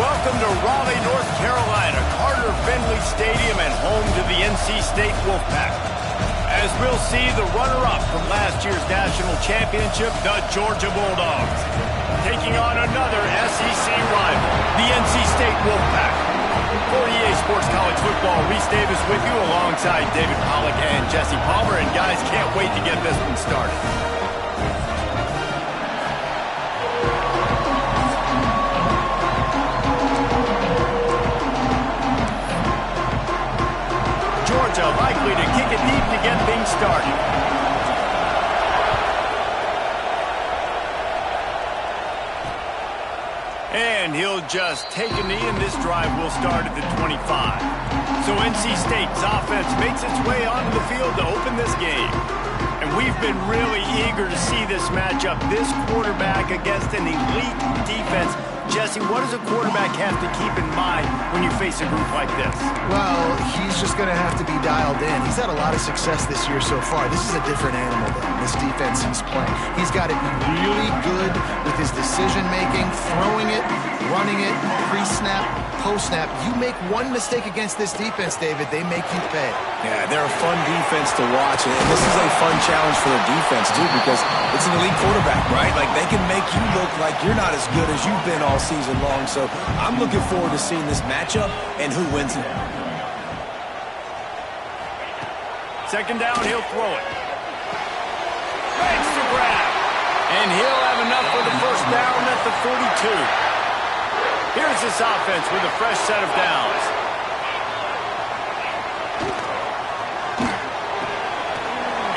Welcome to Raleigh, North Carolina, Carter Finley Stadium and home to the NC State Wolfpack. As we'll see, the runner-up from last year's national championship, the Georgia Bulldogs, taking on another SEC rival, the NC State Wolfpack. For EA Sports College Football, Reese Davis with you alongside David Pollack and Jesse Palmer. And guys, can't wait to get this one started. Georgia likely to kick it deep to get things started. And he'll just take a knee, and this drive will start at the 25. So NC State's offense makes its way onto the field to open this game. And we've been really eager to see this matchup, this quarterback against an elite defense. Jesse, what does a quarterback have to keep in mind when you face a group like this? Well, he's just going to have to be dialed in. He's had a lot of success this year so far. This is a different animal than this defense he's playing. He's got to be really good with his decision-making, throwing it, running it, pre-snap, post-snap. You make one mistake against this defense, David, they make you pay. Yeah, they're a fun defense to watch, and this is a fun challenge for the defense, too, because it's an elite quarterback, right? Like, they can make you look like you're not as good as you've been all season long, so I'm looking forward to seeing this matchup and who wins it. Second down, he'll throw it. Makes the grab. And he'll have enough for the first down at the 42. Here's this offense with a fresh set of downs.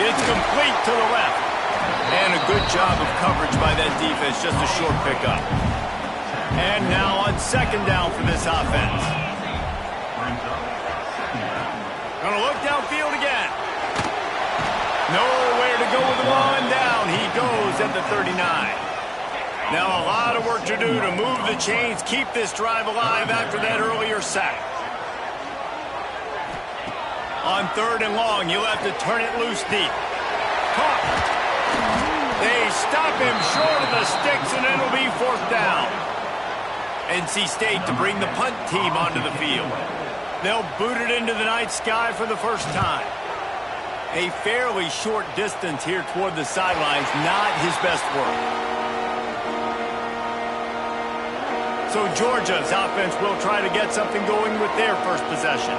It's complete to the left. And a good job of coverage by that defense, just a short pickup. And now on second down for this offense. Gonna look downfield again. Nowhere to go with the ball, and down he goes at the 39. Now a lot of work to do to move the chains, keep this drive alive after that earlier sack. On third and long, you'll have to turn it loose deep. Caught. They stop him short of the sticks, and it'll be fourth down. NC State to bring the punt team onto the field. They'll boot it into the night sky for the first time. A fairly short distance here toward the sidelines, not his best work. So Georgia's offense will try to get something going with their first possession.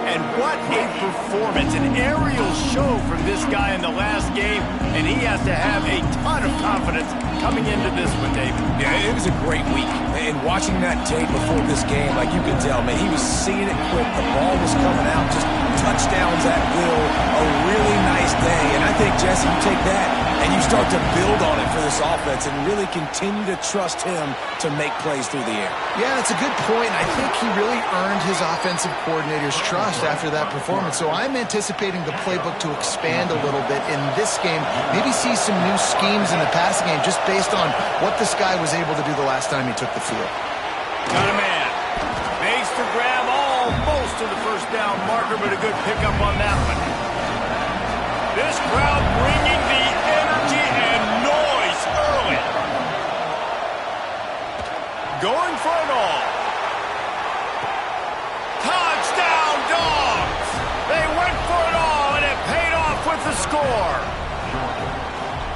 And what a performance, an aerial show from this guy in the last game, and he has to have a ton of confidence coming into this one, David. Yeah, it was a great week. And watching that tape before this game, like you could tell, man, he was seeing it quick. The ball was coming out, just touchdowns at will. A really nice day. And I think, Jesse, you take that and you start to build on it for this offense and really continue to trust him to make plays through the air. Yeah, that's a good point. I think he really earned his offensive coordinator's trust after that performance. So I'm anticipating the playbook to expand a little bit in this game. Maybe see some new schemes in the passing game just based on what this guy was able to do the last time he took the field. Got a man. Makes the grab almost to the first down marker, but a good pickup on that one. This crowd bringing the energy and noise early. Going for it all. Touchdown, Dogs! They went for it all, and it paid off with the score.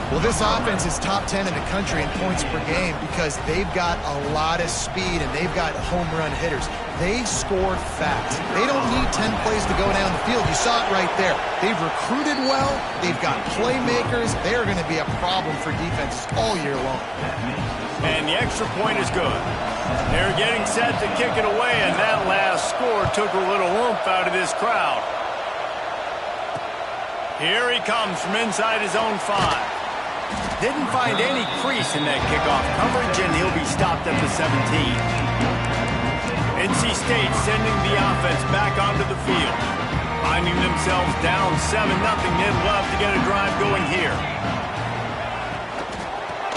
Well, this offense is top 10 in the country in points per game because they've got a lot of speed and they've got home run hitters. They score fast. They don't need 10 plays to go down the field. You saw it right there. They've recruited well. They've got playmakers. They're going to be a problem for defenses all year long. And the extra point is good. They're getting set to kick it away, and that last score took a little oomph out of this crowd. Here he comes from inside his own 5. Didn't find any crease in that kickoff coverage, and he'll be stopped at the 17. NC State sending the offense back onto the field. Finding themselves down 7-0, they'd love to get a drive going here.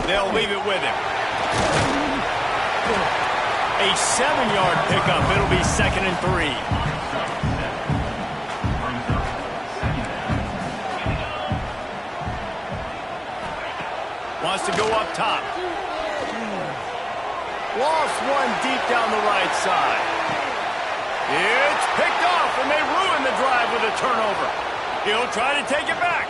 They'll leave it with him. A 7-yard pickup. It'll be 2nd and 3. Wants to go up top. Lost one deep down the right side. It's picked off, and they ruin the drive with a turnover. He'll try to take it back.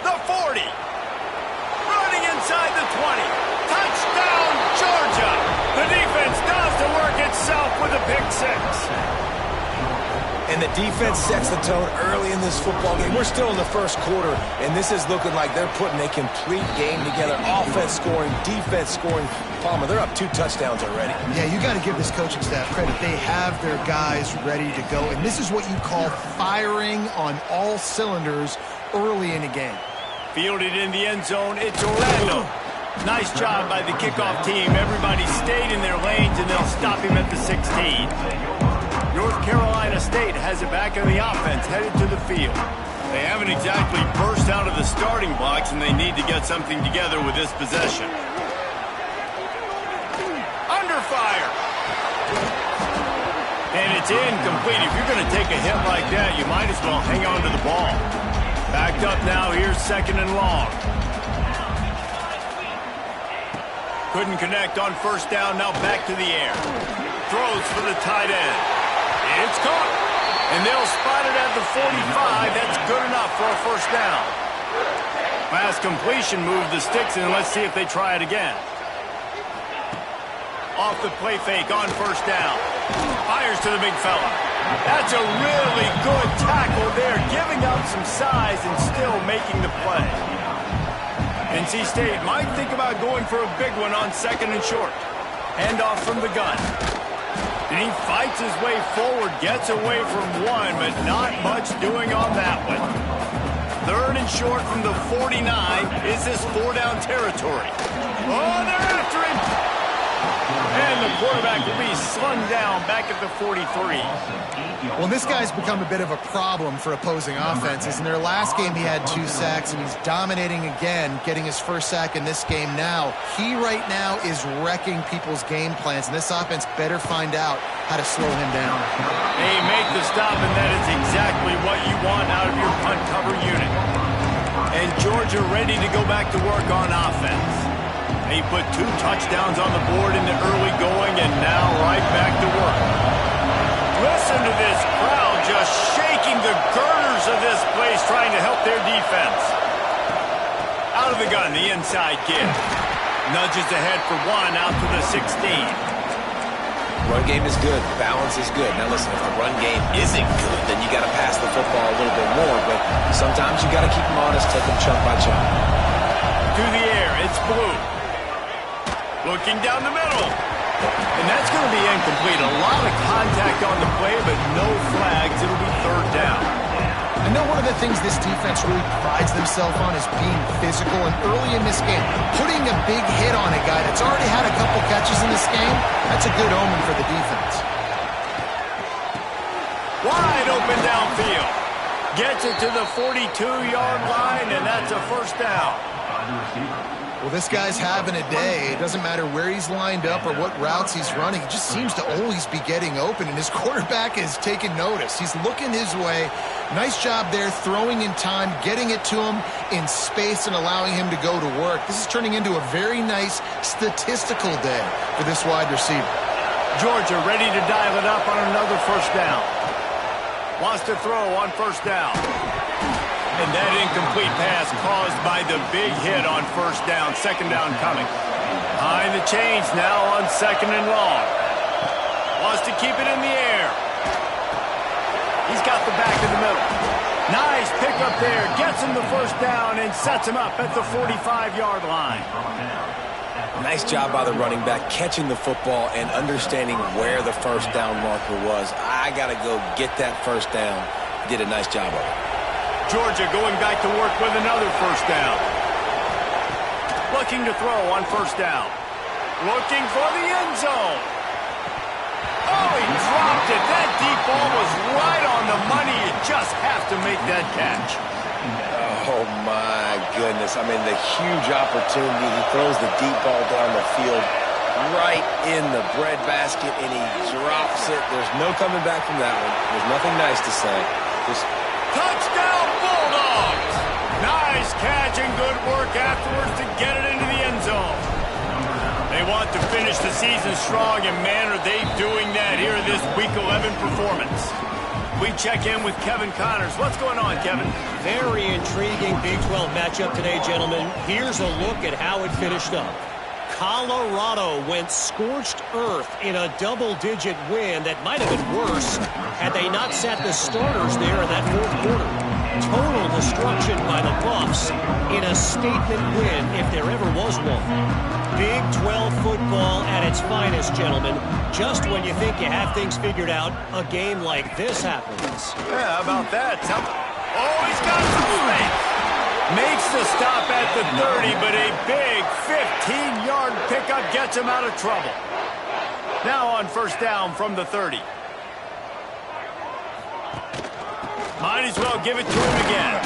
The 40. Running inside the 20. Touchdown, Georgia. The defense does the work itself with a pick six. And the defense sets the tone early in this football game. We're still in the first quarter, and this is looking like they're putting a complete game together. Offense scoring, defense scoring. Palmer, they're up 2 touchdowns already. Yeah, you got to give this coaching staff credit. They have their guys ready to go, and this is what you call firing on all cylinders early in a game. Fielded in the end zone, it's Orlando. Nice job by the kickoff team. Everybody stayed in their lanes, and they'll stop him at the 16. North Carolina State has it back in the offense, headed to the field. They haven't exactly burst out of the starting blocks, and they need to get something together with this possession. Under fire. And it's incomplete. If you're going to take a hit like that, you might as well hang on to the ball. Backed up now, here's 2nd and long. Couldn't connect on 1st down, now back to the air. Throws for the tight end. It's caught. And they'll spot it at the 45. That's good enough for a 1st down. Pass completion moved the sticks, and let's see if they try it again. Off the play fake on 1st down. Fires to the big fella. That's a really good tackle there, giving up some size and still making the play. NC State might think about going for a big one on 2nd and short. Handoff from the gun. And he fights his way forward, gets away from one, but not much doing on that one. 3rd and short from the 49. Is this 4-down territory? Oh, they're after him! And the quarterback will be slung down back at the 43. Well, this guy's become a bit of a problem for opposing offenses. In their last game, he had 2 sacks, and he's dominating again, getting his 1st sack in this game now. He right now is wrecking people's game plans, and this offense better find out how to slow him down. They make the stop, and that is exactly what you want out of your punt cover unit. And Georgia ready to go back to work on offense. They put 2 touchdowns on the board in the early going, and now right back to work. Listen to this crowd just shaking the girders of this place, trying to help their defense. Out of the gun, the inside give. Nudges ahead for 1 out to the 16. Run game is good. Balance is good. Now listen, if the run game isn't good, then you got to pass the football a little bit more, but sometimes you got to keep them honest, take them chunk by chunk. To the air, it's Blue. Looking down the middle. And that's going to be incomplete. A lot of contact on the play, but no flags. It'll be 3rd down. I know one of the things this defense really prides themselves on is being physical, and early in this game, putting a big hit on a guy that's already had a couple catches in this game, that's a good omen for the defense. Wide open downfield. Gets it to the 42-yard line, and that's a 1st down. Well, this guy's having a day. It doesn't matter where he's lined up or what routes he's running. He just seems to always be getting open, and his quarterback is taking notice. He's looking his way. Nice job there, throwing in time, getting it to him in space and allowing him to go to work. This is turning into a very nice statistical day for this wide receiver. Georgia ready to dial it up on another 1st down. Wants to throw on 1st down. And that incomplete pass caused by the big hit on 1st down. 2nd down coming. Behind the chains now on 2nd and long. Wants to keep it in the air. He's got the back in the middle. Nice pickup there. Gets him the 1st down and sets him up at the 45-yard line. Nice job by the running back, catching the football and understanding where the 1st down marker was. I got to go get that 1st down. Did a nice job of it. Georgia going back to work with another 1st down. Looking to throw on 1st down. Looking for the end zone. Oh, he dropped it. That deep ball was right on the money. You just have to make that catch. Oh, my goodness. I mean, the huge opportunity. He throws the deep ball down the field right in the breadbasket, and he drops it. There's no coming back from that one. There's nothing nice to say. Just touchdown, Bulldogs! Nice catch and good work afterwards to get it into the end zone. They want to finish the the season strong, and man, are they doing that here in this Week 11 performance. We check in with Kevin Connors. What's going on, Kevin? Very intriguing Big 12 matchup today, gentlemen. Here's a look at how it finished up. Colorado went scorched earth in a double-digit win that might have been worse had they not sat the starters there in that fourth quarter. Total destruction by the Buffs in a statement win if there ever was one. Big 12 football at its finest, gentlemen. Just when you think you have things figured out, a game like this happens. Yeah, how about that? Oh, he's got some space. Makes the stop at the 30, but a big 15-yard pickup gets him out of trouble. Now on first down from the 30. Might as well give it to him again.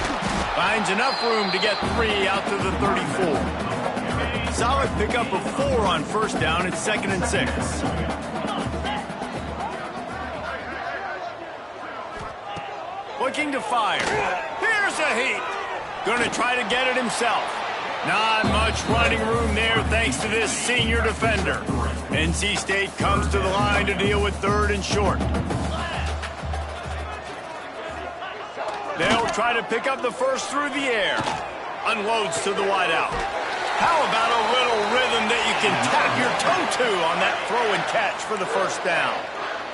Finds enough room to get 3 out to the 34. Solid pickup of 4 on first down. It's 2nd and 6. Looking to fire. Here's a heat. Going to try to get it himself. Not much running room there thanks to this senior defender. NC State comes to the line to deal with 3rd and short. They'll try to pick up the first through the air. Unloads to the wideout. How about a little rhythm that you can tap your toe to on that throw and catch for the first down?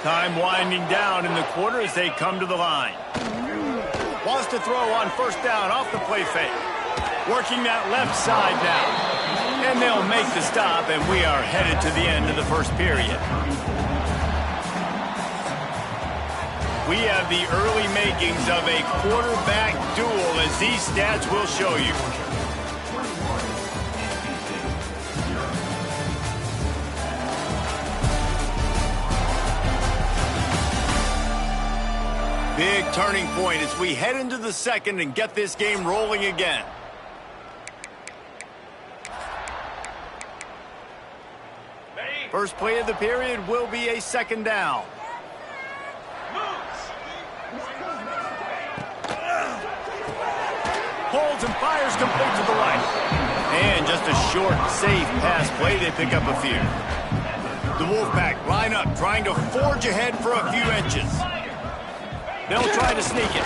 Time winding down in the quarter as they come to the line. Wants to throw on first down off the play fake. Working that left side now. And they'll make the stop, and we are headed to the end of the first period. We have the early makings of a quarterback duel, as these stats will show you. Big turning point as we head into the second and get this game rolling again. First play of the period will be a 2nd down. Holds and fires complete to the right. And just a short, safe pass play. They pick up a few. The Wolfpack line up, trying to forge ahead for a few inches. They'll try to sneak it.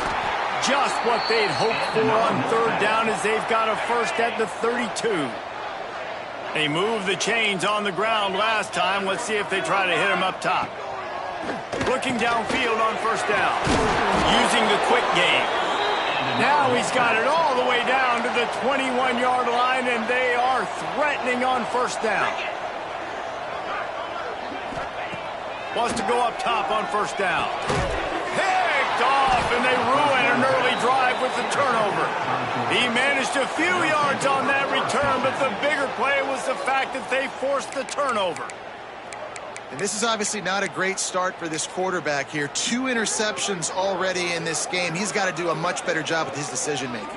Just what they'd hoped for on 3rd down as they've got a first at the 32. They moved the chains on the ground last time. Let's see if they try to hit him up top. Looking downfield on first down. Using the quick game. Now he's got it all the way down to the 21-yard line, and they are threatening on first down. Wants to go up top on first down. Picked off, and they ruin an early drive with the turnover. He managed a few yards on that return, but the bigger play was the fact that they forced the turnover. And this is obviously not a great start for this quarterback here. 2 interceptions already in this game. He's got to do a much better job with his decision-making.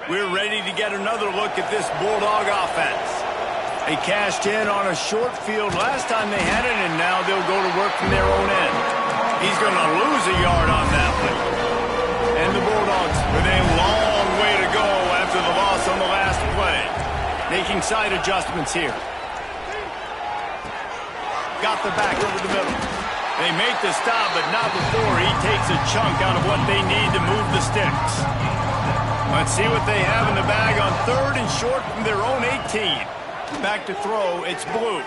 We're ready to get another look at this Bulldog offense. They cashed in on a short field last time they had it, and now they'll go to work from their own end. He's going to lose a yard on that one. And the Bulldogs with a long way to go after the loss on the last play. Making side adjustments here. Got the back over the middle. They make the stop, but not before he takes a chunk out of what they need to move the sticks. Let's see what they have in the bag on 3rd and short from their own 18. Back to throw, it's Blue.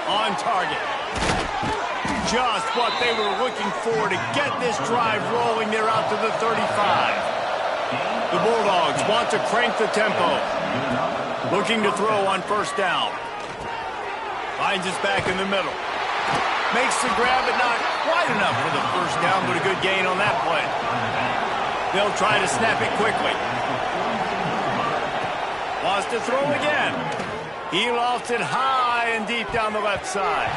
On target. Just what they were looking for to get this drive rolling. They're out to the 35. The Bulldogs want to crank the tempo. Looking to throw on first down. Finds his back in the middle. Makes the grab, but not quite enough for the first down, but a good gain on that play. They'll try to snap it quickly. Wants to throw again. He lofts it high and deep down the left side.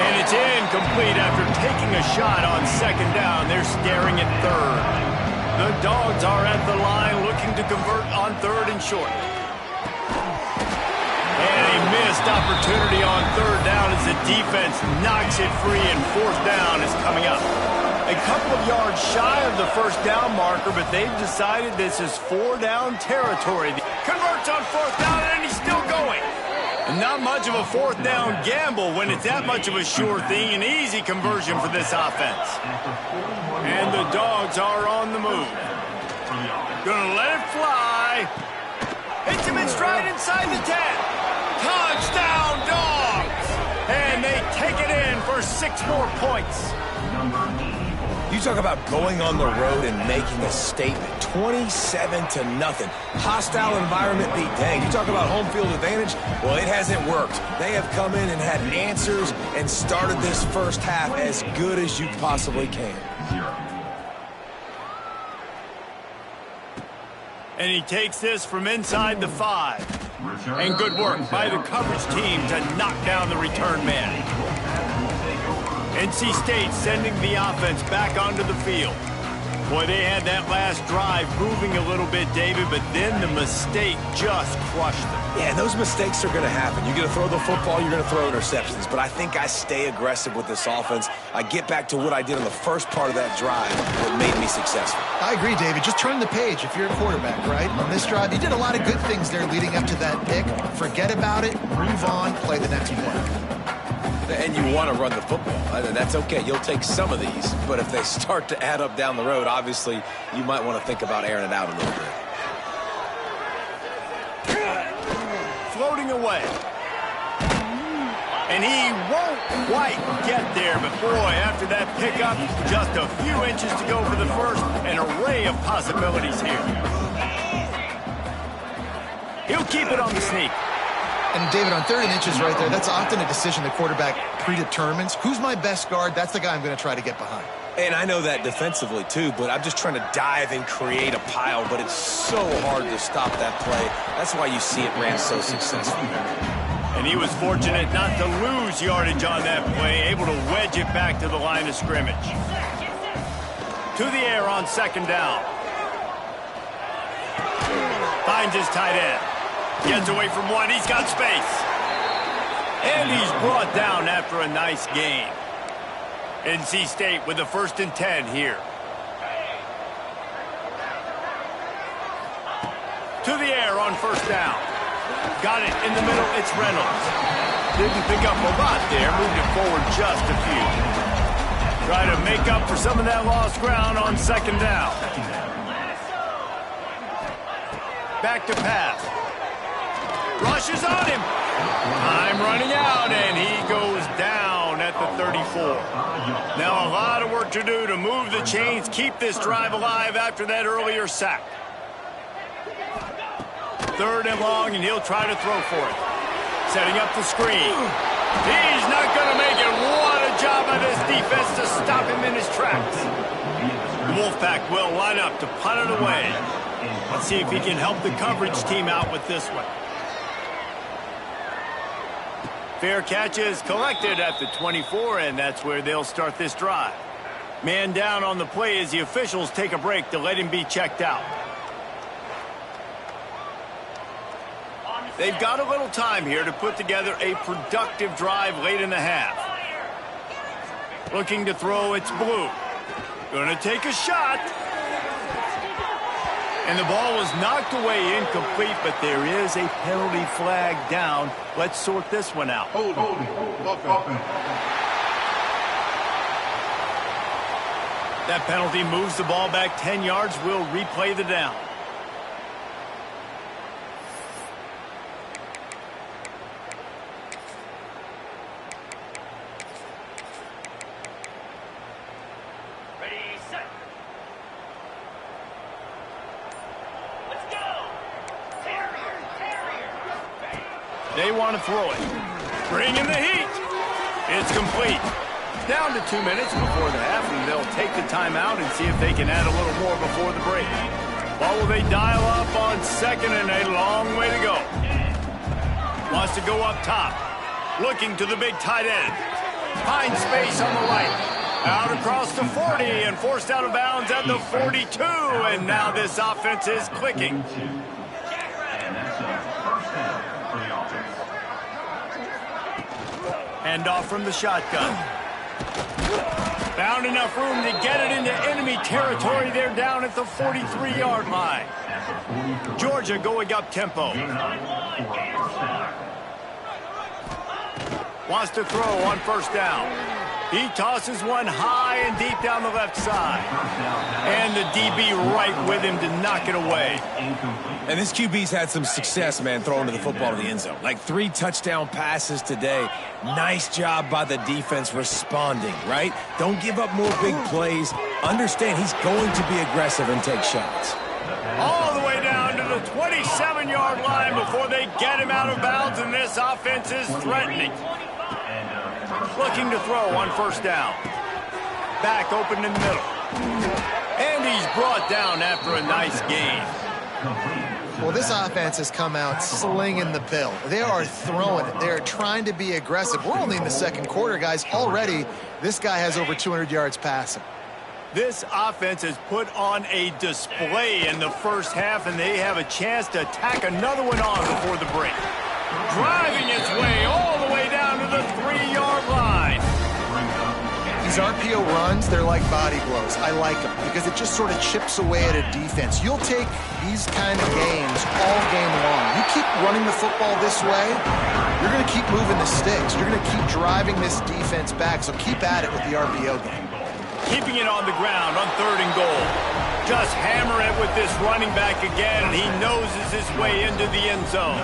And it's incomplete after taking a shot on 2nd down. They're staring at 3rd. The Dogs are at the line looking to convert on 3rd and short. And a missed opportunity on 3rd down as the defense knocks it free, and 4th down is coming up. A couple of yards shy of the first down marker, but they've decided this is 4-down territory. Converts on 4th down, and he's still going. And not much of a 4th down gamble when it's that much of a sure thing. An easy conversion for this offense. And the Dogs are on the move. Gonna let it fly. Hits him in stride inside the 10. Touchdown, Dogs! And they take it in for 6 more points. You talk about going on the road and making a statement. 27-0. Hostile environment beat dang. You talk about home field advantage. Well, it hasn't worked. They have come in and had answers and started this first half as good as you possibly can. And he takes this from inside the 5. And good work by the coverage team to knock down the return man. NC State sending the offense back onto the field. Boy, they had that last drive moving a little bit, David, but then the mistake just crushed them. Yeah, those mistakes are going to happen. You're going to throw the football, you're going to throw interceptions. But I think I stay aggressive with this offense. I get back to what I did on the first part of that drive that made me successful. I agree, David. Just turn the page if you're a quarterback, right? On this drive, you did a lot of good things there leading up to that pick. Forget about it, move on, play the next play. And you want to run the football. That's okay. You'll take some of these. But if they start to add up down the road, obviously, you might want to think about airing it out a little bit. Floating away. And he won't quite get there. But, boy, after that pickup, just a few inches to go for the first. An array of possibilities here. He'll keep it on the sneak. And, David, on 3rd and inches right there, that's often a decision the quarterback predetermines. Who's my best guard? That's the guy I'm going to try to get behind. And I know that defensively, too, but I'm just trying to dive and create a pile, but it's so hard to stop that play. That's why you see it ran so successfully. And he was fortunate not to lose yardage on that play, able to wedge it back to the line of scrimmage. To the air on 2nd down. Finds his tight end. Gets away from one. He's got space. And he's brought down after a nice gain. NC State with a 1st and 10 here. To the air on 1st down. Got it in the middle. It's Reynolds. Didn't pick up a lot there. Moved it forward just a few. Try to make up for some of that lost ground on 2nd down. Back to pass. Rushes on him. Time running out, and he goes down at the 34. Now a lot of work to do to move the chains, keep this drive alive after that earlier sack. 3rd and long, and he'll try to throw for it. Setting up the screen. He's not going to make it. What a job by this defense to stop him in his tracks. The Wolfpack will line up to punt it away. Let's see if he can help the coverage team out with this one. Fair catch is collected at the 24, and that's where they'll start this drive. Man down on the play as the officials take a break to let him be checked out. They've got a little time here to put together a productive drive late in the half. Looking to throw, it's Blue. Gonna take a shot. And the ball was knocked away incomplete, but there is a penalty flag down. Let's sort this one out. Hold. That penalty moves the ball back 10 yards. We'll replay the down. They want to throw it. Bring in the heat. It's complete. Down to 2 minutes before the half, and they'll take the timeout and see if they can add a little more before the break. Ball will they dial up on 2nd and a long way to go. Wants to go up top. Looking to the big tight end. Finds space on the right. Out across the 40 and forced out of bounds at the 42. And now this offense is clicking. Hand off from the shotgun. Found enough room to get it into enemy territory. They're down at the 43-yard line. Georgia going up tempo. Wants to throw on first down. He tosses one high and deep down the left side. And the DB right with him to knock it away. And this QB's had some success, man, throwing to the football to the end zone. Like 3 touchdown passes today. Nice job by the defense responding, right? Don't give up more big plays. Understand he's going to be aggressive and take shots. All the way down to the 27-yard line before they get him out of bounds, and this offense is threatening. Looking to throw on first down. Back open in the middle. And he's brought down after a nice gain. Well, this offense has come out slinging the pill. They are throwing it. They are trying to be aggressive. We're only in the second quarter, guys. Already, this guy has over 200 yards passing. This offense has put on a display in the first half, and they have a chance to tack another one on before the break. Driving its way all the way down to the 3-yard line. These RPO runs, they're like body blows. I like them because it just sort of chips away at a defense. You'll take these kind of games all game long. You keep running the football this way, you're going to keep moving the sticks. You're going to keep driving this defense back, so keep at it with the RPO game. Keeping it on the ground on 3rd and goal. Just hammer it with this running back again, and he noses his way into the end zone.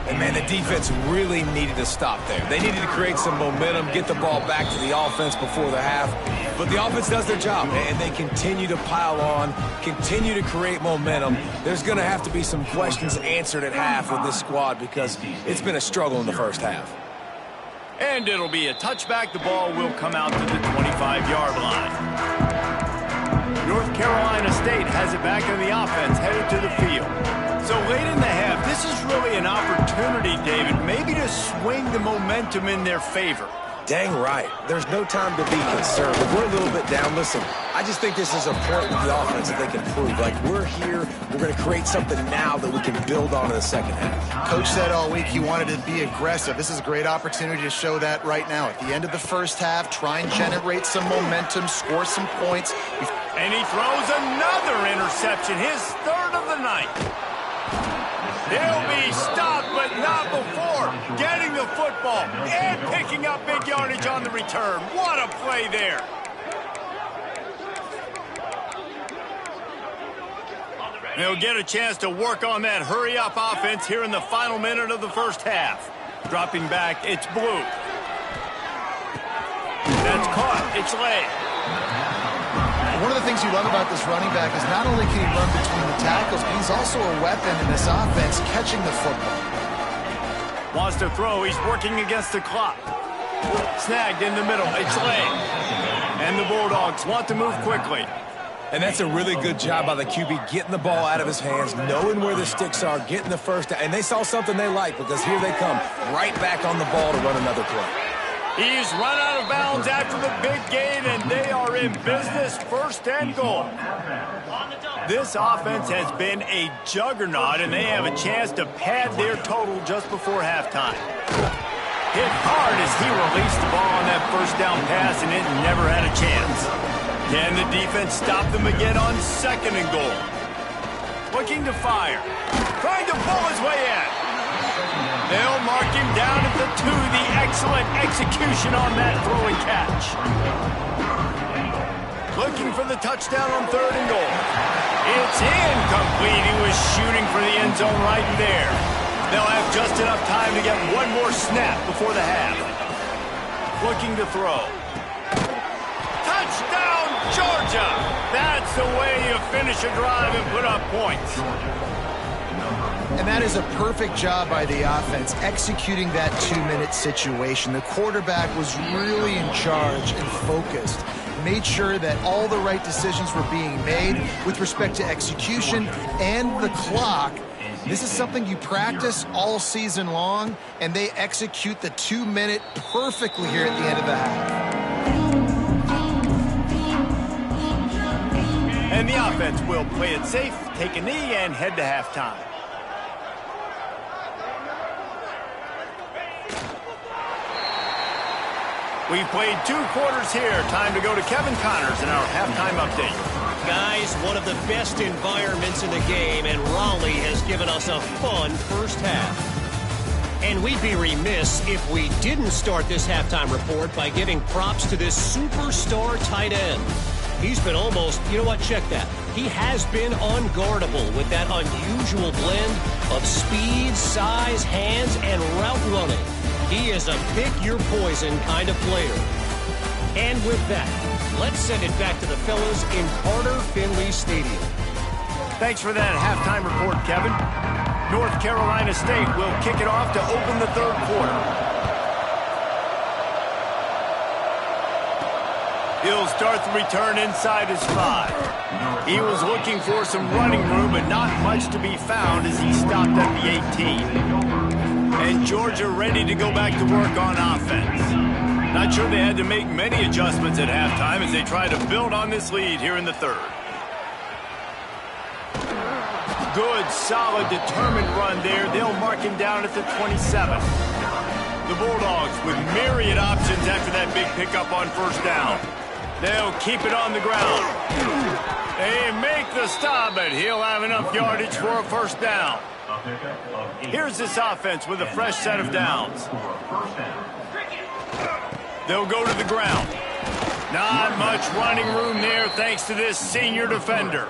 And, man, the defense really needed to stop there. They needed to create some momentum, get the ball back to the offense before the half. But the offense does their job, and they continue to pile on, continue to create momentum. There's going to have to be some questions answered at half with this squad because it's been a struggle in the first half. And it'll be a touchback. The ball will come out to the 25-yard line. North Carolina State has it back in the offense, headed to the field. So late in the half, this is really an opportunity, David, maybe to swing the momentum in their favor. Dang right. There's no time to be concerned. If we're a little bit down, listen, I just think this is a point with the offense that they can prove. Like, we're here, we're going to create something now that we can build on in the second half. Coach said all week he wanted to be aggressive. This is a great opportunity to show that right now. At the end of the first half, try and generate some momentum, score some points. And he throws another interception, his 3rd of the night. He'll be stopped, but not before getting the football and picking up big yardage on the return. What a play there. They'll get a chance to work on that hurry-up offense here in the final minute of the first half. Dropping back, it's Blue. That's caught, it's late. One of the things you love about this running back is not only can he run between the tackles, but he's also a weapon in this offense catching the football. Wants to throw. He's working against the clock. Snagged in the middle. It's late. And the Bulldogs want to move quickly. And that's a really good job by the QB, getting the ball out of his hands, knowing where the sticks are, getting the first down. And they saw something they like because here they come right back on the ball to run another play. He's run out of bounds after the big gain, and they are in business, 1st and goal. This offense has been a juggernaut, and they have a chance to pad their total just before halftime. Hit hard as he released the ball on that first down pass, and it never had a chance. Can the defense stop them again on 2nd and goal? Looking to fire. Trying to pull his way in. They'll mark him down at the 2. The excellent execution on that throw and catch. Looking for the touchdown on 3rd and goal. It's incomplete. He was shooting for the end zone right there. They'll have just enough time to get one more snap before the half. Looking to throw. Touchdown, Georgia! That's the way you finish a drive and put up points. And that is a perfect job by the offense, executing that 2-minute situation. The quarterback was really in charge and focused. Made sure that all the right decisions were being made with respect to execution and the clock. This is something you practice all season long, and they execute the 2-minute perfectly here at the end of the half. And the offense will play it safe, take a knee, and head to halftime. We've played 2 quarters here. Time to go to Kevin Connors in our halftime update. Guys, one of the best environments in the game, and Raleigh has given us a fun first half. And we'd be remiss if we didn't start this halftime report by giving props to this superstar tight end. He's been almost, you know what, check that. He has been unguardable with that unusual blend of speed, size, hands, and route running. He is a pick-your-poison kind of player. And with that, let's send it back to the fellas in Carter Finley Stadium. Thanks for that halftime report, Kevin. North Carolina State will kick it off to open the 3rd quarter. He'll start the return inside his 5. He was looking for some running room, but not much to be found as he stopped at the 18. And Georgia ready to go back to work on offense. Not sure they had to make many adjustments at halftime as they try to build on this lead here in the 3rd. Good, solid, determined run there. They'll mark him down at the 27. The Bulldogs with myriad options after that big pickup on first down. They'll keep it on the ground. They make the stop, but he'll have enough yardage for a first down. Here's this offense with a fresh set of downs. They'll go to the ground. Not much running room there thanks to this senior defender.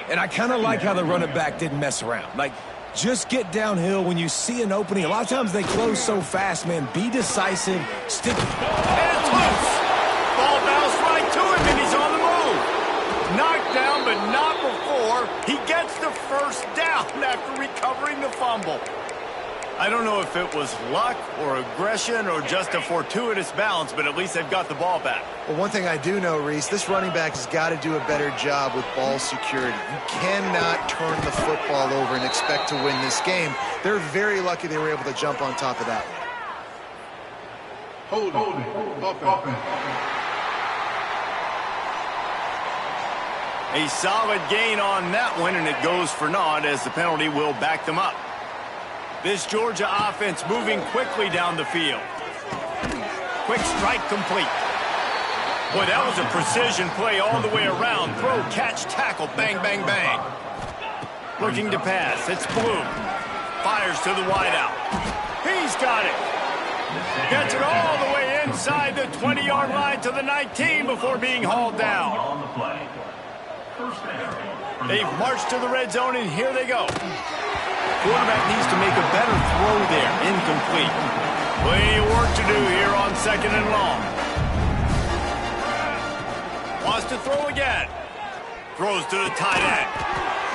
And I kind of like how the running back didn't mess around. Like, just get downhill when you see an opening. A lot of times they close so fast, man. Be decisive. Stick. And it's loose. Ball bounced right to him, and he's on the move. Knocked down, but not before he gets the first down after recovering the fumble. I don't know if it was luck or aggression or just a fortuitous bounce, but at least they've got the ball back. Well, one thing I do know, Reese, this running back has got to do a better job with ball security. You cannot turn the football over and expect to win this game. They're very lucky they were able to jump on top of that one. Hold it. A solid gain on that one, and it goes for naught as the penalty will back them up. This Georgia offense moving quickly down the field. Quick strike complete. Boy, that was a precision play all the way around. Throw, catch, tackle, bang, bang, bang. Looking to pass. It's Blue. Fires to the wideout. He's got it. Gets it all the way inside the 20-yard line to the 19 before being hauled down. They've marched to the red zone, and here they go. Quarterback needs to make a better throw there. Incomplete. Plenty of work to do here on 2nd and long. Wants to throw again. Throws to the tight end.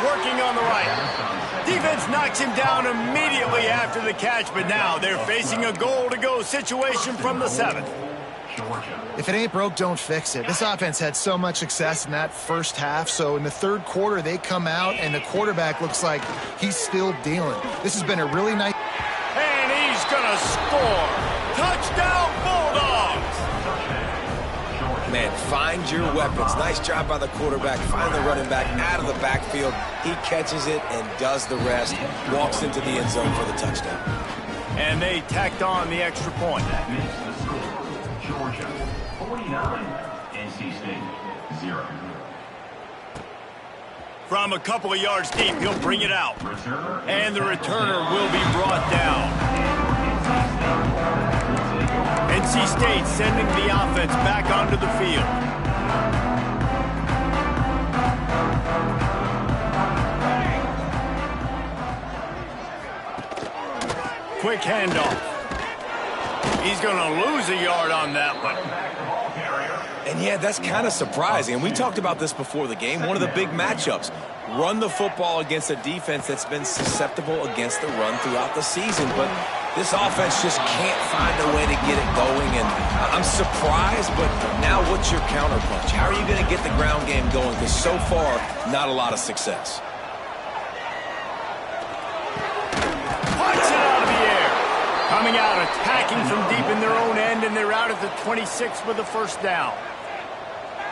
Working on the right. Defense knocks him down immediately after the catch, but now they're facing a goal-to-go situation from the 7th. If it ain't broke, don't fix it. This offense had so much success in that first half, so in the 3rd quarter, they come out, and the quarterback looks like he's still dealing. This has been a really nice... And he's going to score. Touchdown, Bulldogs! Man, find your weapons. Nice job by the quarterback. Find the running back out of the backfield. He catches it and does the rest. Walks into the end zone for the touchdown. And they tacked on the extra point. Georgia 49, NC State 0. From a couple of yards deep, he'll bring it out. And the returner will be brought down. NC State sending the offense back onto the field. Quick handoff. He's going to lose a yard on that one. And yeah, that's kind of surprising. And we talked about this before the game. One of the big matchups. Run the football against a defense that's been susceptible against the run throughout the season. But this offense just can't find a way to get it going. And I'm surprised, but now what's your counterpunch? How are you going to get the ground game going? Because so far, not a lot of success. Punts it out of the air. Coming out, attacking from deep in their own end, and they're out at the 26 with the first down.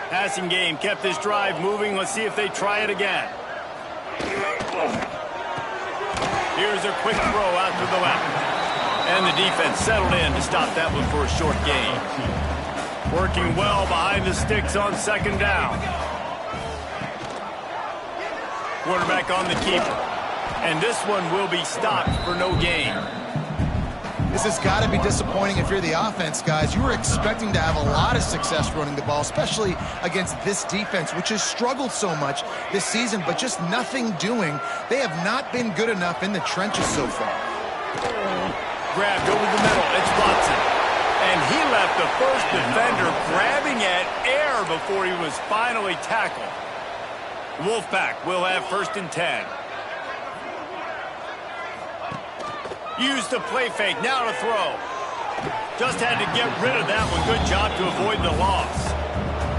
Passing game kept this drive moving. Let's see if they try it again. Here's a quick throw out to the left. And the defense settled in to stop that one for a short gain. Working well behind the sticks on second down. Quarterback on the keeper. And this one will be stopped for no gain. This has got to be disappointing if you're the offense, guys. You were expecting to have a lot of success running the ball, especially against this defense, which has struggled so much this season, but just nothing doing. They have not been good enough in the trenches so far. Grabbed over the middle. It's Watson. And he left the first defender grabbing at air before he was finally tackled. Wolfpack will have 1st and 10. Used the play fake, now to throw. Just had to get rid of that one. Good job to avoid the loss.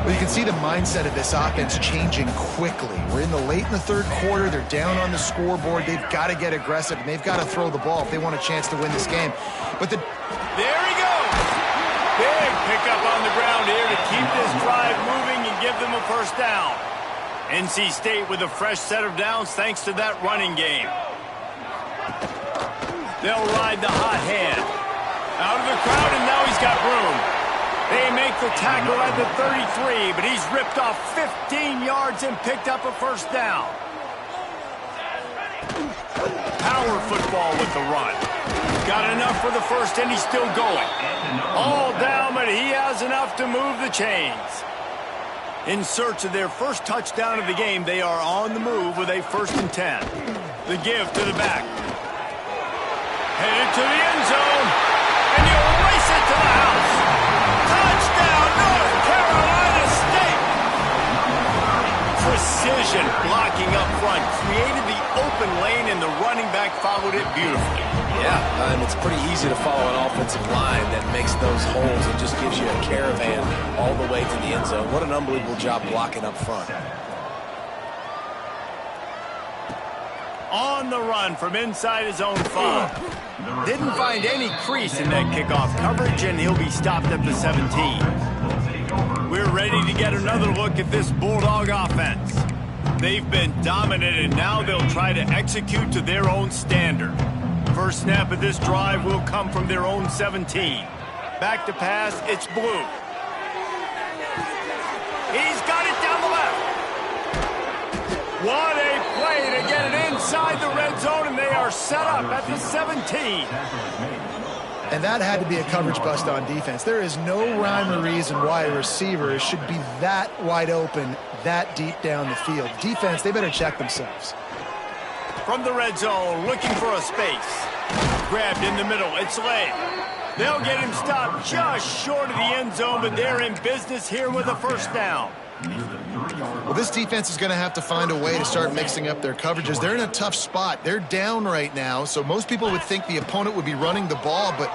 Well, you can see the mindset of this offense changing quickly. We're late in the third quarter. They're down on the scoreboard. They've got to get aggressive, and they've got to throw the ball if they want a chance to win this game. But there he goes. Big pickup on the ground here to keep this drive moving and give them a 1st down. NC State with a fresh set of downs thanks to that running game. They'll ride the hot hand. Out of the crowd, and now he's got room. They make the tackle at the 33, but he's ripped off 15 yards and picked up a 1st down. Power football with the run. Got enough for the 1st, and he's still going. All down, but he has enough to move the chains. In search of their 1st touchdown of the game, they are on the move with a 1st and 10. The give to the back. Headed to the end zone, and he'll race it to the house. Touchdown, North Carolina State! Precision blocking up front, created the open lane, and the running back followed it beautifully. Yeah, it's pretty easy to follow an offensive line that makes those holes and just gives you a caravan all the way to the end zone. What an unbelievable job blocking up front. On the run from inside his own 5. Didn't find any crease in that kickoff coverage, and he'll be stopped at the 17. We're ready to get another look at this Bulldog offense. They've been dominant, and now they'll try to execute to their own standard. First snap of this drive will come from their own 17. Back to pass, it's Blue. He's got it down the left. What a play to get it inside the red zone, and they are set up at the 17. And that had to be a coverage bust on defense. There is no rhyme or reason why a receiver should be that wide open, that deep down the field. Defense, they better check themselves. From the red zone, looking for a space. Grabbed in the middle, it's Lay. They'll get him stopped just short of the end zone, but they're in business here with a 1st down. Well, this defense is going to have to find a way to start mixing up their coverages. They're in a tough spot. They're down right now, so most people would think the opponent would be running the ball, but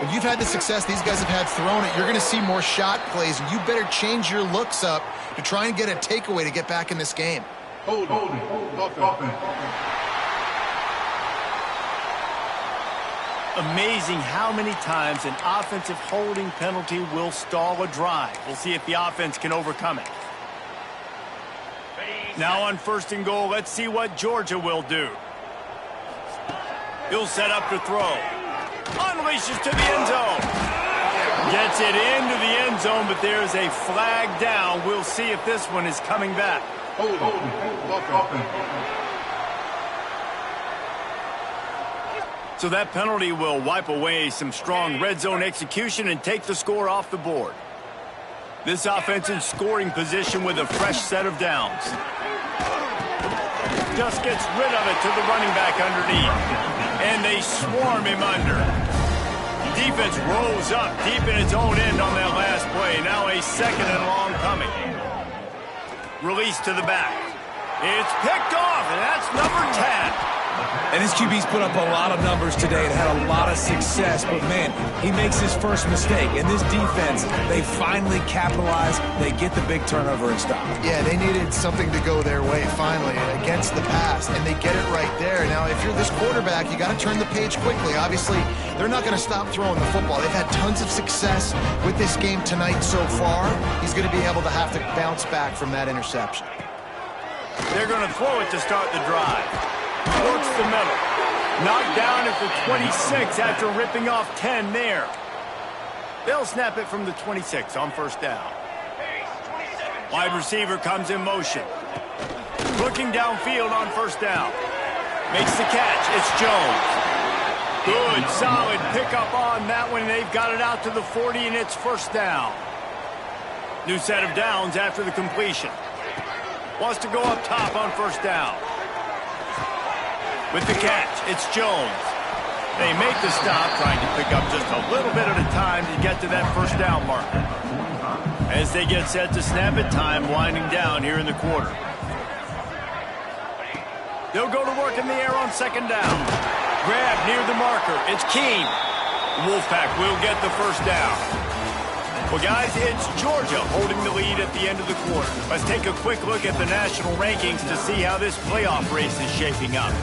when you've had the success these guys have had throwing it, you're going to see more shot plays, and you better change your looks up to try and get a takeaway to get back in this game. Hold it. Amazing how many times an offensive holding penalty will stall a drive. We'll see if the offense can overcome it. Now on 1st and goal, let's see what Georgia will do. He'll set up to throw. Unleashes to the end zone. Gets it into the end zone, but there's a flag down. We'll see if this one is coming back. Hold it. So that penalty will wipe away some strong red zone execution and take the score off the board. This offense in scoring position with a fresh set of downs. Just gets rid of it to the running back underneath. And they swarm him under. Defense rose up deep in its own end on that last play. Now a 2nd and long coming. Release to the back. It's picked off, and that's number 10. And his QB's put up a lot of numbers today and had a lot of success, but man, he makes his first mistake. And this defense, they finally capitalize, they get the big turnover and stop. Yeah, they needed something to go their way finally against the pass, and they get it right there. Now, if you're this quarterback, you got to turn the page quickly. Obviously, they're not going to stop throwing the football. They've had tons of success with this game tonight so far. He's going to be able to have to bounce back from that interception. They're going to throw it to start the drive. Works the middle. Knocked down at the 26 after ripping off 10 there. They'll snap it from the 26 on first down. Wide receiver comes in motion. Looking downfield on first down. Makes the catch. It's Jones. Good, solid pickup on that one. They've got it out to the 40, and it's first down. New set of downs after the completion. Wants to go up top on first down. With the catch, it's Jones. They make the stop, trying to pick up just a little bit at a time to get to that first down marker. As they get set to snap it, time winding down here in the quarter. They'll go to work in the air on second down. Grab near the marker. It's Keene. Wolfpack will get the first down. Well, guys, it's Georgia holding the lead at the end of the quarter. Let's take a quick look at the national rankings to see how this playoff race is shaping up.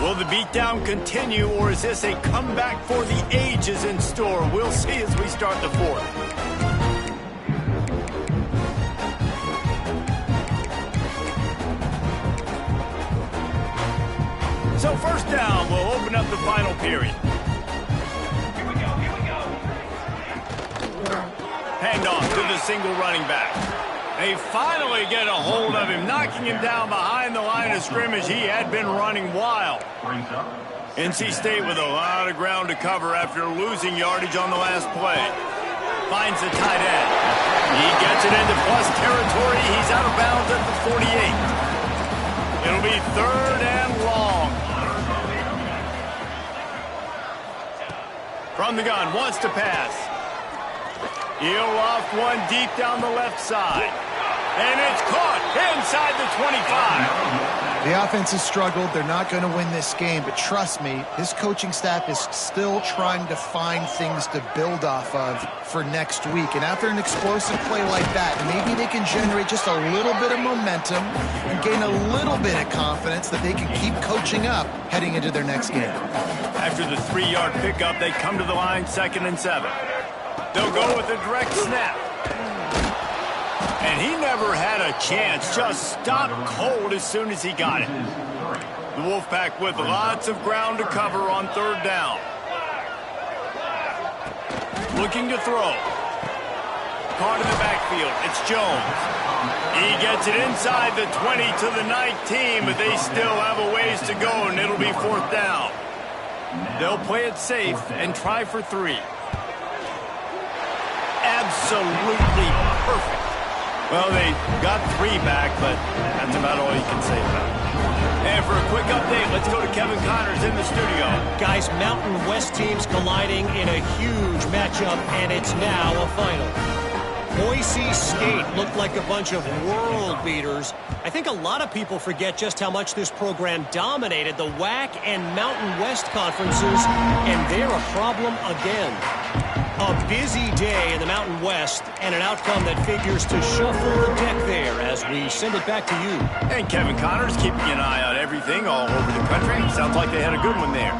Will the beatdown continue, or is this a comeback for the ages in store? We'll see as we start the fourth. So first down, we'll open up the final period. Here we go. Hand off to the single running back. They finally get a hold of him, knocking him down behind the line of scrimmage. He had been running wild. NC State with a lot of ground to cover after losing yardage on the last play. Finds the tight end. He gets it into plus territory. He's out of bounds at the 48. It'll be third and long. From the gun, wants to pass. He'll loft one deep down the left side. And it's caught inside the 25. The offense has struggled. They're not going to win this game, but trust me, this coaching staff is still trying to find things to build off of for next week. And after an explosive play like that, maybe they can generate just a little bit of momentum and gain a little bit of confidence that they can keep coaching up heading into their next game. After the 3-yard pickup, they come to the line 2nd and 7. They'll go with a direct snap. And he never had a chance, just stopped cold as soon as he got it. The Wolfpack with lots of ground to cover on third down. Looking to throw. Caught in the backfield, it's Jones. He gets it inside the 20 to the 19, but they still have a ways to go, and it'll be fourth down. They'll play it safe and try for 3. Absolutely perfect. Well, they got 3 back, but that's about all you can say about it. And for a quick update, let's go to Kevin Connors in the studio. Guys, Mountain West teams colliding in a huge matchup, and it's now a final. Boise State looked like a bunch of world beaters. I think a lot of people forget just how much this program dominated the WAC and Mountain West conferences, and they're a problem again. A busy day in the Mountain West, and an outcome that figures to shuffle the deck there as we send it back to you. And Kevin Connors keeping an eye on everything all over the country. Sounds like they had a good one there.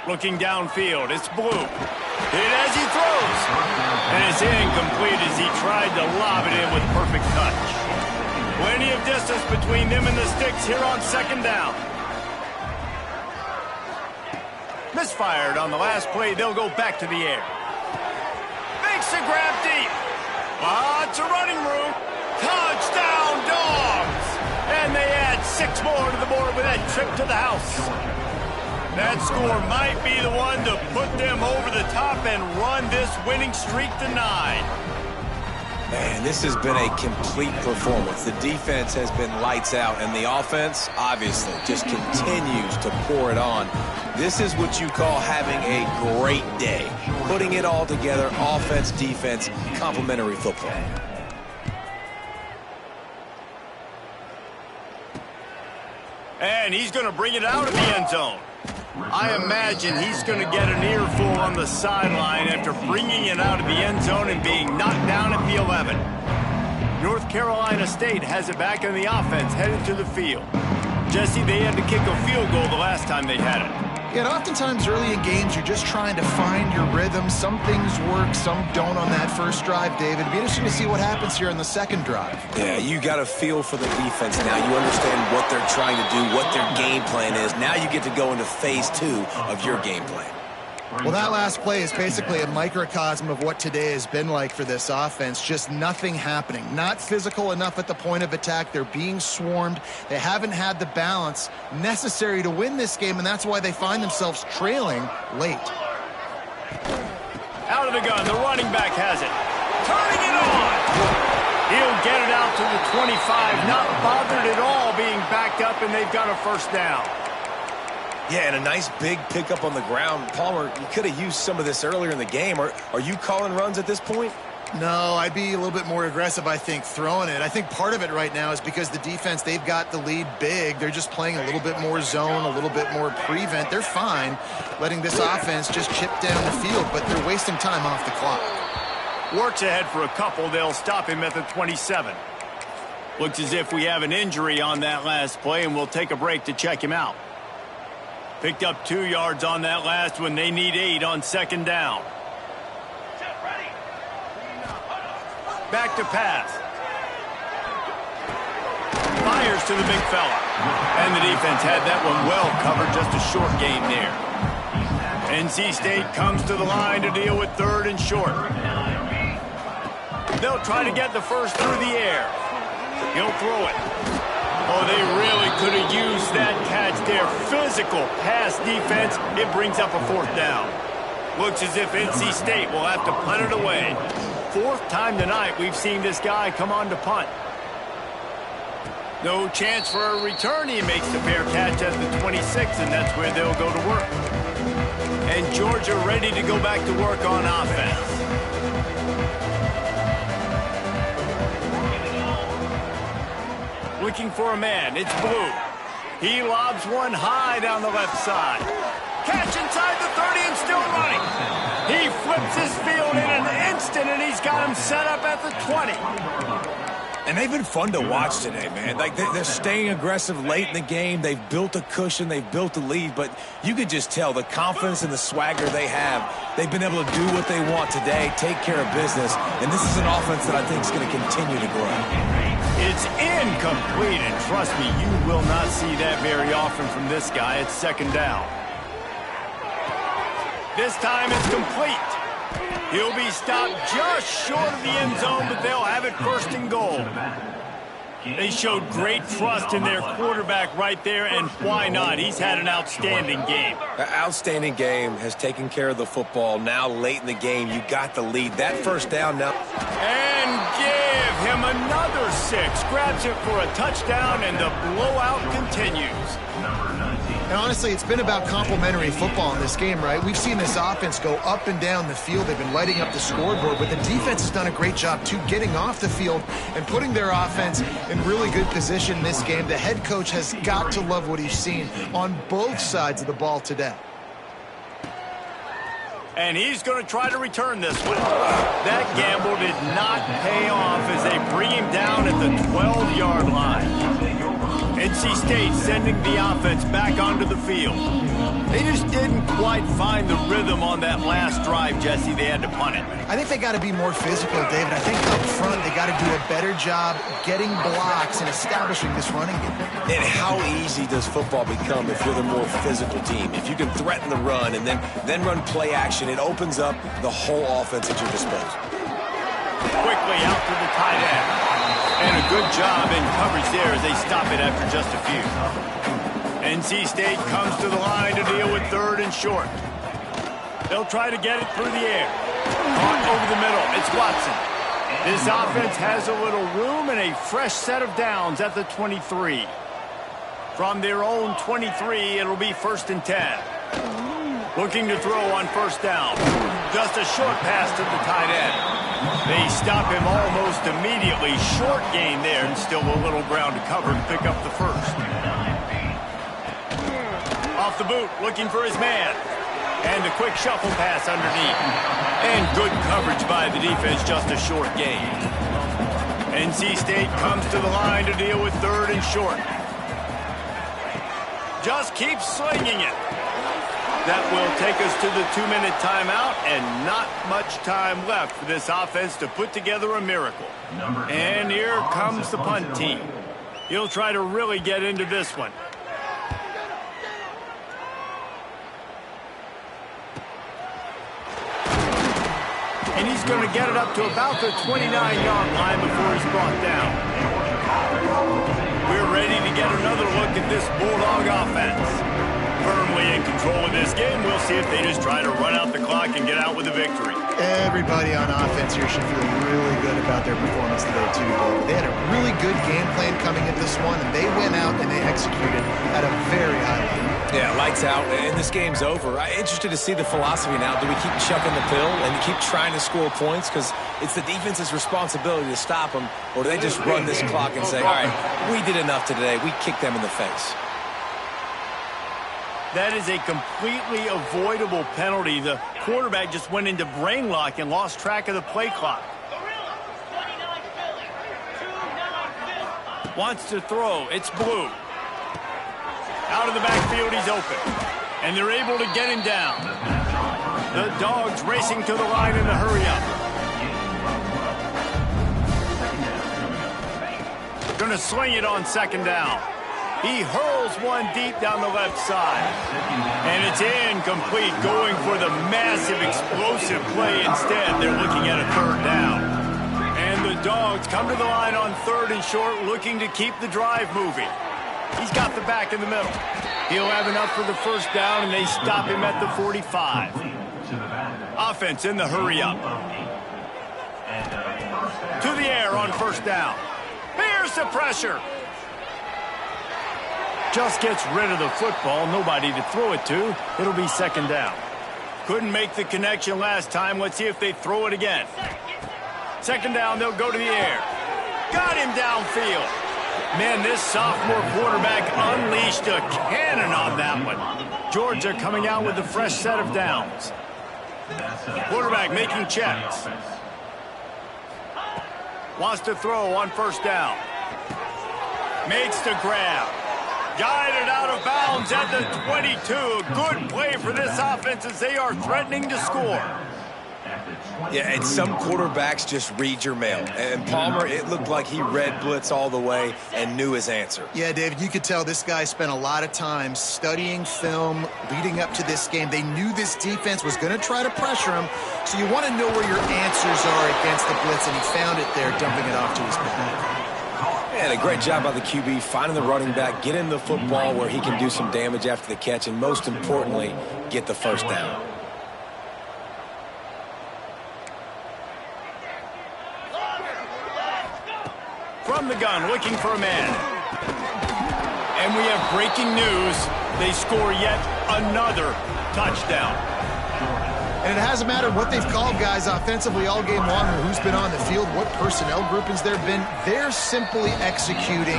Looking downfield, it's Blue. Hit as he throws. And it's incomplete as he tried to lob it in with perfect touch. Plenty of distance between them and the sticks here on second down. Misfired on the last play. They'll go back to the air. Makes the grab deep. Lots of running room. Touchdown, Dogs! And they add 6 more to the board with that trip to the house. That score might be the one to put them over the top and run this winning streak to 9. Man, this has been a complete performance. The defense has been lights out, and the offense, obviously, just continues to pour it on. This is what you call having a great day. Putting it all together, offense, defense, complementary football. And he's going to bring it out of the end zone. I imagine he's going to get an earful on the sideline after bringing it out of the end zone and being knocked down at the 11. North Carolina State has it back in the offense, headed to the field. Jesse, they had to kick a field goal the last time they had it. Yeah, and oftentimes early in games, you're just trying to find your rhythm. Some things work, some don't on that first drive, David. It'd be interesting to see what happens here in the second drive. Yeah, you got a feel for the defense now. You understand what they're trying to do, what their game plan is. Now you get to go into phase 2 of your game plan. Well, that last play is basically a microcosm of what today has been like for this offense. Just nothing happening. Not physical enough at the point of attack. They're being swarmed. They haven't had the balance necessary to win this game, and that's why they find themselves trailing late. Out of the gun, the running back has it. Turning it on. He'll get it out to the 25. Not bothered at all being backed up, and they've got a first down. Yeah, and a nice big pickup on the ground. Palmer, you could have used some of this earlier in the game. Are you calling runs at this point? No, I'd be a little bit more aggressive, I think, throwing it. I think part of it right now is because the defense, they've got the lead big. They're just playing a little bit more zone, a little bit more prevent. They're fine letting this offense just chip down the field, but they're wasting time off the clock. Works ahead for a couple. They'll stop him at the 27. Looks as if we have an injury on that last play, and we'll take a break to check him out. Picked up 2 yards on that last one. They need 8 on second down. Back to pass. Fires to the big fella. And the defense had that one well covered. Just a short gain there. NC State comes to the line to deal with 3rd and short. They'll try to get the first through the air. He'll throw it. Oh, they really could have used that catch there. Physical pass defense. It brings up a 4th down. Looks as if NC State will have to punt it away. 4th time tonight we've seen this guy come on to punt. No chance for a return. He makes the fair catch at the 26, and that's where they'll go to work. And Georgia ready to go back to work on offense. Looking for a man. It's Blue. He lobs one high down the left side. Catch inside the 30 and still running. He flips his field in an instant, and he's got him set up at the 20. And they've been fun to watch today, man. Like, they're staying aggressive late in the game. They've built a cushion. They've built a lead. But you could just tell the confidence and the swagger they have. They've been able to do what they want today, take care of business. And this is an offense that I think is going to continue to grow. It's incomplete, and trust me, you will not see that very often from this guy. It's second down. This time it's complete. He'll be stopped just short of the end zone, but they'll have it 1st and goal. They showed great trust in their quarterback right there, and why not? He's had an outstanding game. An outstanding game, has taken care of the football. Now late in the game, you got the lead. That first down now. And give him another 6. Grabs it for a touchdown, and the blowout continues. And honestly, it's been about complementary football in this game, right? We've seen this offense go up and down the field. They've been lighting up the scoreboard, but the defense has done a great job, too, getting off the field and putting their offense in really good position in this game. The head coach has got to love what he's seen on both sides of the ball today. And he's going to try to return this one. That gamble did not pay off as they bring him down at the 12-yard line. NC State sending the offense back onto the field. They just didn't quite find the rhythm on that last drive, Jesse. They had to punt it. I think they got to be more physical, David. I think up front they got to do a better job getting blocks and establishing this running game. And how easy does football become if you're the more physical team? If you can threaten the run and then run play action, it opens up the whole offense at your disposal. Quickly out to the tight end. And a good job in coverage there as they stop it after just a few. NC State comes to the line to deal with 3rd and short. They'll try to get it through the air. Caught over the middle. It's Watson. This offense has a little room and a fresh set of downs at the 23. From their own 23, it'll be 1st and 10. Looking to throw on 1st down. Just a short pass to the tight end. They stop him almost immediately. Short gain there, and still a little ground to cover to pick up the 1st. Off the boot, looking for his man. And a quick shuffle pass underneath. And good coverage by the defense, just a short gain. NC State comes to the line to deal with 3rd and short. Just keeps slinging it. That will take us to the 2-minute timeout, and not much time left for this offense to put together a miracle. And here comes the punt team. He'll try to really get into this one. And he's going to get it up to about the 29-yard line before he's brought down. We're ready to get another look at this Bulldog offense. Firmly in control of this game. We'll see if they just try to run out the clock and get out with a victory. Everybody on offense here should feel really good about their performance today, too, David. They had a really good game plan coming into this one, and they went out and they executed at a very high level. Yeah, lights out, and this game's over. I'm interested to see the philosophy now. Do we keep chucking the pill and keep trying to score points? Because it's the defense's responsibility to stop them, or do they just run this clock and say, all right, we did enough today. We kicked them in the face. That is a completely avoidable penalty. The quarterback just went into brain lock and lost track of the play clock. Wants to throw. It's Blue. Out of the backfield, he's open. And they're able to get him down. The Dogs racing to the line in the hurry-up. Going to sling it on second down. He hurls one deep down the left side. And it's incomplete, going for the massive, explosive play instead. They're looking at a third down. And the Dogs come to the line on 3rd and short, looking to keep the drive moving. He's got the back in the middle. He'll have enough for the first down, and they stop him at the 45. Offense in the hurry-up. To the air on first down. Here's the pressure. Just gets rid of the football. Nobody to throw it to. It'll be second down. Couldn't make the connection last time. Let's see if they throw it again. Second down, they'll go to the air. Got him downfield. Man, this sophomore quarterback unleashed a cannon on that one. Georgia coming out with a fresh set of downs. Quarterback making checks. Wants to throw on first down. Makes the grab. Guided out of bounds at the 22. A good play for this offense as they are threatening to score. Yeah, and some quarterbacks just read your mail. And Palmer, it looked like he read blitz all the way and knew his answer. Yeah, David, you could tell this guy spent a lot of time studying film leading up to this game. They knew this defense was going to try to pressure him, so you want to know where your answers are against the blitz, and he found it there, dumping it off to his back. And a great job by the QB, finding the running back, getting the football where he can do some damage after the catch, and most importantly, get the first down. From the gun, looking for a man. And we have breaking news. They score yet another touchdown. And it hasn't mattered what they've called guys offensively all game long or who's been on the field, what personnel groupings there have been. They're simply executing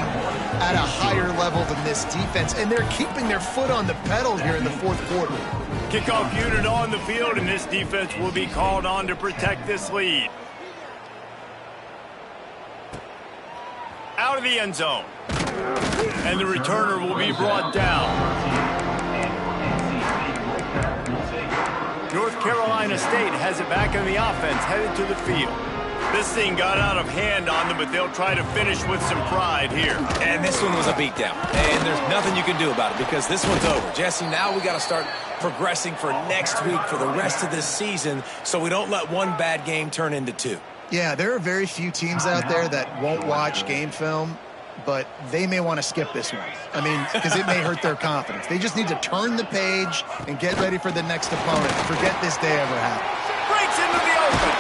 at a higher level than this defense, and they're keeping their foot on the pedal here in the fourth quarter. Kickoff unit on the field, and this defense will be called on to protect this lead. Out of the end zone. And the returner will be brought down. North Carolina State has it back on the offense, headed to the field. This thing got out of hand on them, but they'll try to finish with some pride here. And this one was a beatdown. And there's nothing you can do about it because this one's over. Jesse, now we got to start progressing for next week for the rest of this season so we don't let one bad game turn into two. Yeah, there are very few teams out there that won't watch game film, but they may want to skip this one. I mean, because it may hurt their confidence. They just need to turn the page and get ready for the next opponent. Forget this day ever happened. Breaks into the open.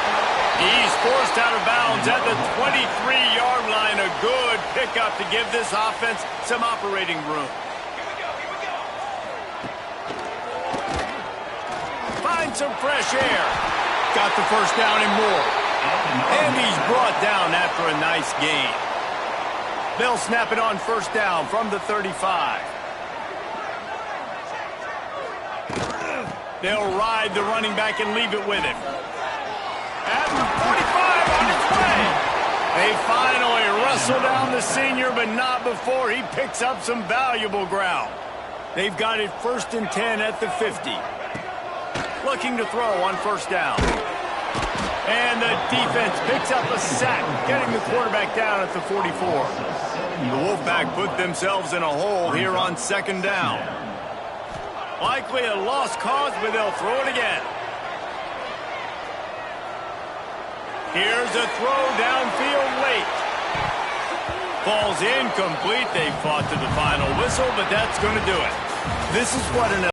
He's forced out of bounds at the 23-yard line. A good pickup to give this offense some operating room. Find some fresh air. Got the first down and more. And he's brought down after a nice gain. They'll snap it on first down from the 35. They'll ride the running back and leave it with him. At the 45 on its way. They finally wrestle down the senior, but not before he picks up some valuable ground. They've got it 1st and 10 at the 50. Looking to throw on 1st down. And the defense picks up a sack, getting the quarterback down at the 44. The Wolfpack put themselves in a hole here on 2nd down. Likely a lost cause, but they'll throw it again. Here's a throw downfield late. Falls incomplete. They fought to the final whistle, but that's going to do it. This is what an